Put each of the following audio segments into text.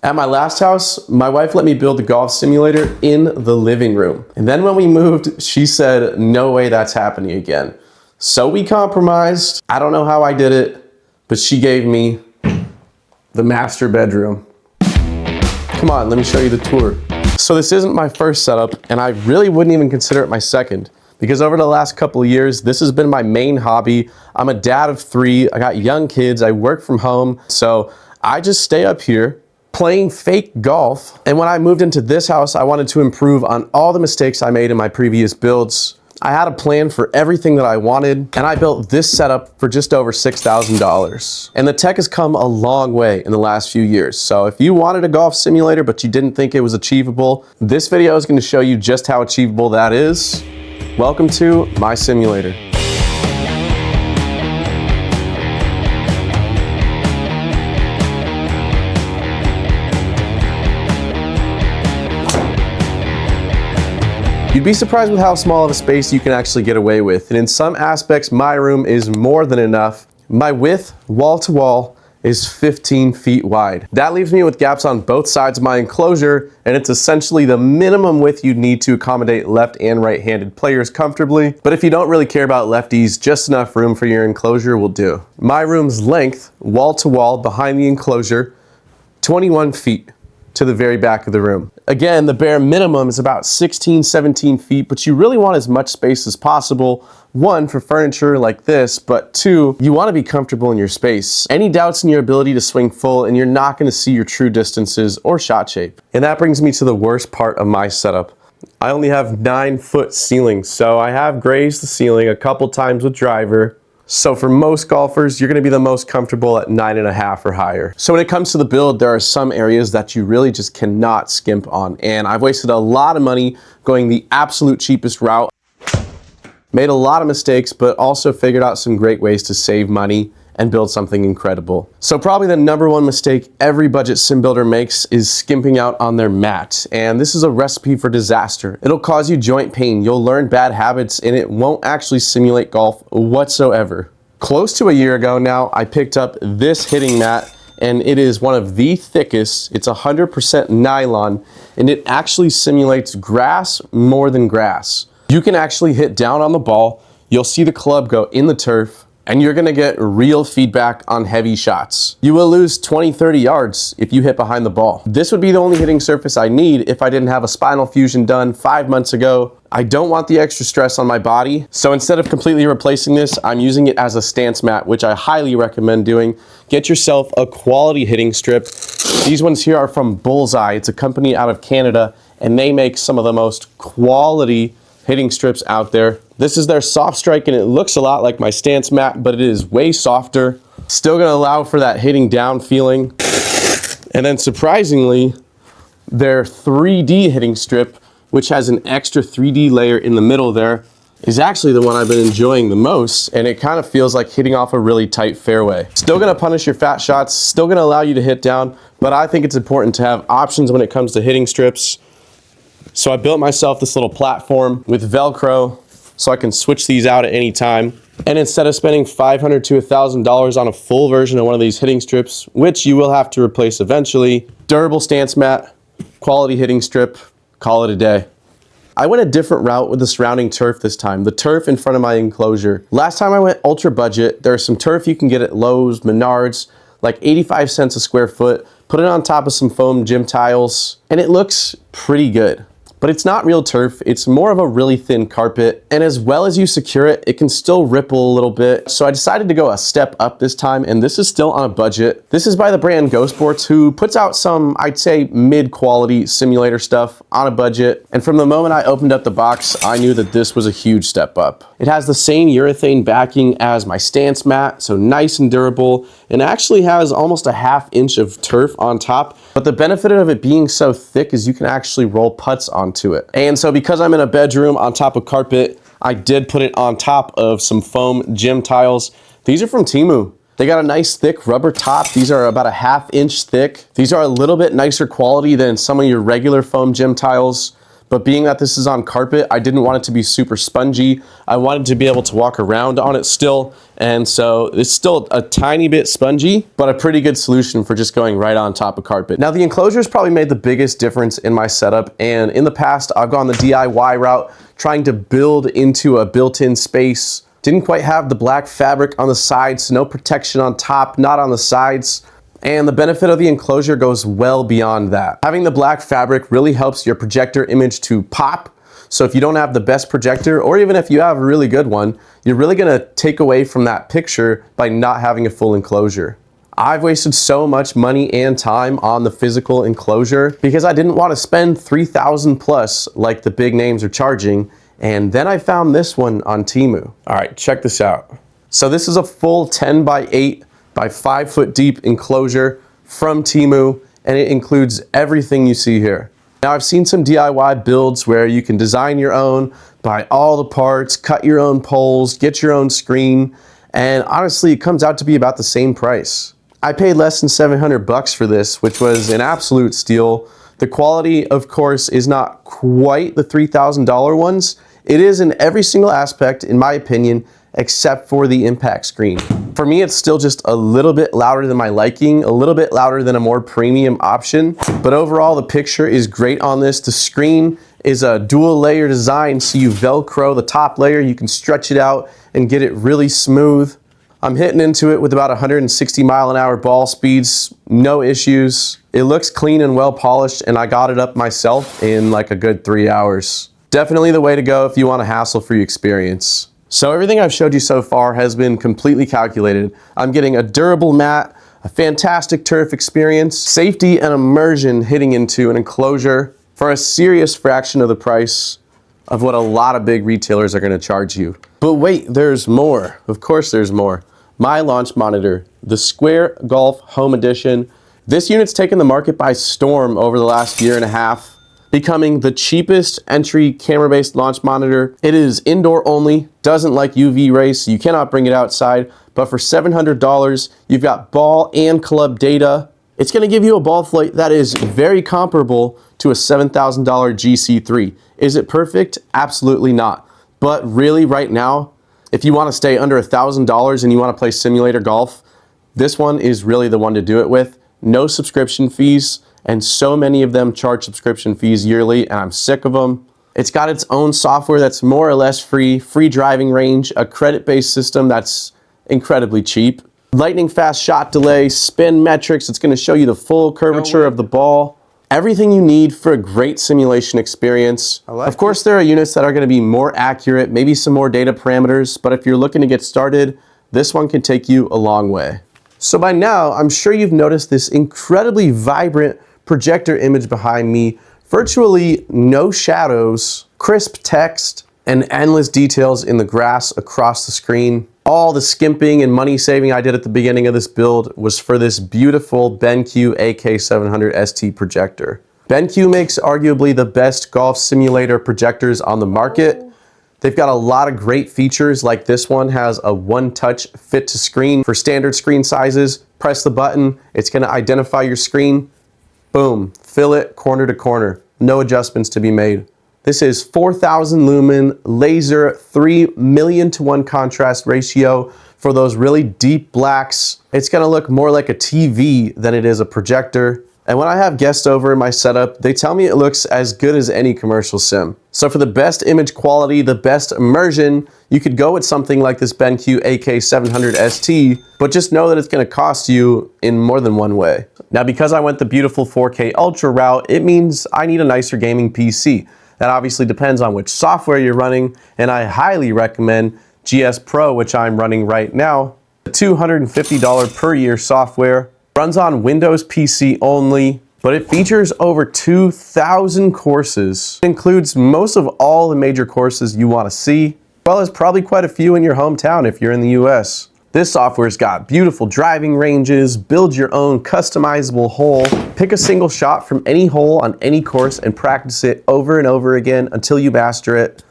At my last house, my wife let me build the golf simulator in the living room. And then when we moved, she said, no way that's happening again. So we compromised. I don't know how I did it, but she gave me the master bedroom. Come on, let me show you the tour. So this isn't my first setup, and I really wouldn't even consider it my second, because over the last couple of years, this has been my main hobby. I'm a dad of 3, I got young kids, I work from home, so I just stay up here playing fake golf. And when I moved into this house, I wanted to improve on all the mistakes I made in my previous builds. I had a plan for everything that I wanted, and I built this setup for just over $6,000. And the tech has come a long way in the last few years. So if you wanted a golf simulator, but you didn't think it was achievable, this video is going to show you just how achievable that is. Welcome to my simulator. You'd be surprised with how small of a space you can actually get away with. And in some aspects, my room is more than enough. My width, wall to wall, is 15 feet wide. That leaves me with gaps on both sides of my enclosure, and it's essentially the minimum width you'd need to accommodate left and right-handed players comfortably. But if you don't really care about lefties, just enough room for your enclosure will do. My room's length, wall to wall, behind the enclosure, 21 feet. To the very back of the room. Again, the bare minimum is about 16, 17 feet, but you really want as much space as possible. 1, for furniture like this, but 2, you want to be comfortable in your space. Any doubts in your ability to swing full, and you're not going to see your true distances or shot shape. And that brings me to the worst part of my setup. I only have 9-foot ceilings, so I have grazed the ceiling a couple times with driver. So for most golfers, you're going to be the most comfortable at 9.5 or higher. So when it comes to the build, there are some areas that you really just cannot skimp on. And I've wasted a lot of money going the absolute cheapest route. Made a lot of mistakes, but also figured out some great ways to save money and build something incredible. So probably the #1 mistake every budget sim builder makes is skimping out on their mat. And this is a recipe for disaster. It'll cause you joint pain, you'll learn bad habits, and it won't actually simulate golf whatsoever. Close to a year ago now, I picked up this hitting mat, and it is one of the thickest. It's 100% nylon, and it actually simulates grass more than grass. You can actually hit down on the ball, you'll see the club go in the turf, and you're gonna get real feedback on heavy shots. You will lose 20, 30 yards if you hit behind the ball. This would be the only hitting surface I need if I didn't have a spinal fusion done 5 months ago. I don't want the extra stress on my body, so instead of completely replacing this, I'm using it as a stance mat, which I highly recommend doing. Get yourself a quality hitting strip. These ones here are from Bullseye. It's a company out of Canada, and they make some of the most quality hitting strips out there. This is their soft strike, and it looks a lot like my stance mat, but it is way softer. Still gonna allow for that hitting down feeling. And then surprisingly, their 3D hitting strip, which has an extra 3D layer in the middle there, is actually the one I've been enjoying the most, and it kind of feels like hitting off a really tight fairway. Still gonna punish your fat shots, still gonna allow you to hit down, but I think it's important to have options when it comes to hitting strips. So I built myself this little platform with Velcro so I can switch these out at any time. And instead of spending $500 to $1,000 on a full version of one of these hitting strips, which you will have to replace eventually, durable stance mat, quality hitting strip, call it a day. I went a different route with the surrounding turf this time, the turf in front of my enclosure. Last time I went ultra budget. There's some turf you can get at Lowe's, Menards, like 85 cents a square foot. Put it on top of some foam gym tiles, and it looks pretty good. But it's not real turf, it's more of a really thin carpet, and as well as you secure it, it can still ripple a little bit. So I decided to go a step up this time, and this is still on a budget. This is by the brand Go Sports, who puts out some, I'd say, mid-quality simulator stuff on a budget. And from the moment I opened up the box, I knew that this was a huge step up. It has the same urethane backing as my stance mat, so nice and durable, and actually has almost a ½ inch of turf on top. But the benefit of it being so thick is you can actually roll putts onto it. And so because I'm in a bedroom on top of carpet, I did put it on top of some foam gym tiles. These are from Temu. They got a nice thick rubber top. These are about a ½ inch thick. These are a little bit nicer quality than some of your regular foam gym tiles, but being that this is on carpet, I didn't want it to be super spongy. I wanted to be able to walk around on it still, and so it's still a tiny bit spongy, but a pretty good solution for just going right on top of carpet. Now, the Enclosure's probably made the biggest difference in my setup, and in the past, I've gone the DIY route, trying to build into a built-in space. Didn't quite have the black fabric on the sides, so no protection on top, not on the sides. And the benefit of the Enclosure goes well beyond that. Having the black fabric really helps your projector image to pop. So if you don't have the best projector, or even if you have a really good one, you're really gonna take away from that picture by not having a full enclosure. I've wasted so much money and time on the physical enclosure because I didn't want to spend $3,000 plus like the big names are charging. And then I found this one on Temu. All right, check this out. So this is a full 10 by 8 by 5 foot deep enclosure from Temu, and it includes everything you see here. Now, I've seen some DIY builds where you can design your own, buy all the parts, cut your own poles, get your own screen, and honestly, it comes out to be about the same price. I paid less than $700 for this, which was an absolute steal. The quality, of course, is not quite the $3,000 ones. It is in every single aspect, in my opinion, except for the impact screen. For me, it's still just a little bit louder than my liking, a little bit louder than a more premium option, but overall the picture is great on this. The screen is a dual layer design, so you Velcro the top layer, you can stretch it out and get it really smooth. I'm hitting into it with about 160 mile an hour ball speeds, no issues. It looks clean and well polished, and I got it up myself in like a good 3 hours. Definitely the way to go if you want a hassle-free experience. So everything I've showed you so far has been completely calculated. I'm getting a durable mat, a fantastic turf experience, safety and immersion hitting into an enclosure for a serious fraction of the price of what a lot of big retailers are going to charge you. But wait, there's more. Of course there's more. My launch monitor, the Square Golf Home Edition. This unit's taken the market by storm over the last year and a half, becoming the cheapest entry camera-based launch monitor. It is indoor only, doesn't like UV rays, so you cannot bring it outside, but for $700, you've got ball and club data. It's gonna give you a ball flight that is very comparable to a $7,000 GC3. Is it perfect? Absolutely not. But really right now, if you wanna stay under $1,000 and you wanna play simulator golf, this one is really the one to do it with. No subscription fees, and so many of them charge subscription fees yearly, and I'm sick of them. It's got its own software that's more or less free driving range, a credit-based system that's incredibly cheap, lightning fast shot delay, spin metrics, it's gonna show you the full curvature of the ball, everything you need for a great simulation experience. Of course, there are units that are gonna be more accurate, maybe some more data parameters, but if you're looking to get started, this one can take you a long way. So by now, I'm sure you've noticed this incredibly vibrant projector image behind me, virtually no shadows, crisp text, and endless details in the grass across the screen. All the skimping and money saving I did at the beginning of this build was for this beautiful BenQ AK700 ST projector. BenQ makes arguably the best golf simulator projectors on the market. They've got a lot of great features, like this one has a one-touch fit to screen for standard screen sizes. Press the button, it's gonna identify your screen. Boom, fill it corner to corner. No adjustments to be made. This is 4,000 lumen laser, 3 million to 1 contrast ratio for those really deep blacks. It's gonna look more like a TV than it is a projector. And when I have guests over in my setup, they tell me it looks as good as any commercial sim. So for the best image quality, the best immersion, you could go with something like this BenQ AK700 ST, but just know that it's gonna cost you in more than one way. Now, because I went the beautiful 4K Ultra route, it means I need a nicer gaming PC. That obviously depends on which software you're running, and I highly recommend GS Pro, which I'm running right now. The $250 per year software, runs on Windows PC only, but it features over 2,000 courses. It includes most of all the major courses you want to see, as well as probably quite a few in your hometown if you're in the US. This software's got beautiful driving ranges, build your own customizable hole, pick a single shot from any hole on any course and practice it over and over again until you master it.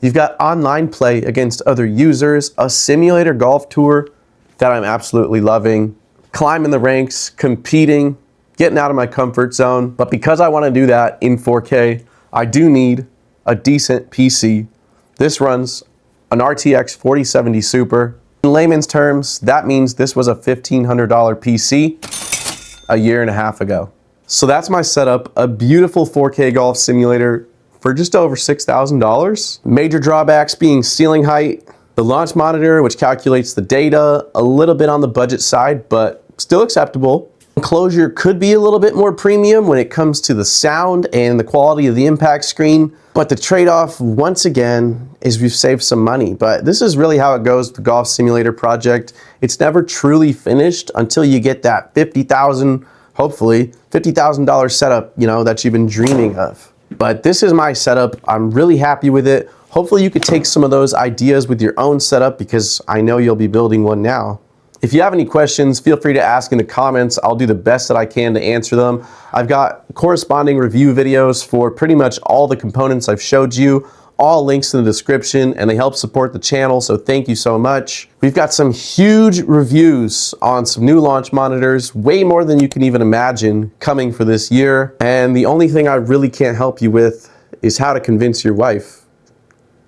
You've got online play against other users, a simulator golf tour that I'm absolutely loving, climbing the ranks, competing, getting out of my comfort zone. But because I want to do that in 4K, I do need a decent PC. This runs an RTX 4070 Super. In layman's terms, that means this was a $1,500 PC a year and a half ago. So that's my setup, a beautiful 4K golf simulator for just over $6,000. Major drawbacks being ceiling height, the launch monitor, which calculates the data, a little bit on the budget side, but still acceptable. Enclosure could be a little bit more premium when it comes to the sound and the quality of the impact screen, but the trade-off, once again, is we've saved some money. But this is really how it goes with the golf simulator project. It's never truly finished until you get that $50,000, hopefully, $50,000 setup, you know, that you've been dreaming of. But this is my setup. I'm really happy with it. Hopefully you could take some of those ideas with your own setup, because I know you'll be building one now. If you have any questions, feel free to ask in the comments. I'll do the best that I can to answer them. I've got corresponding review videos for pretty much all the components I've showed you, all links in the description, and they help support the channel, so thank you so much. We've got some huge reviews on some new launch monitors, way more than you can even imagine, coming for this year. And the only thing I really can't help you with is how to convince your wife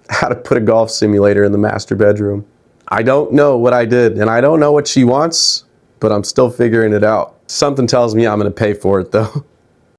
how to put a golf simulator in the master bedroom. I don't know what I did, and I don't know what she wants, but I'm still figuring it out. Something tells me I'm gonna pay for it though.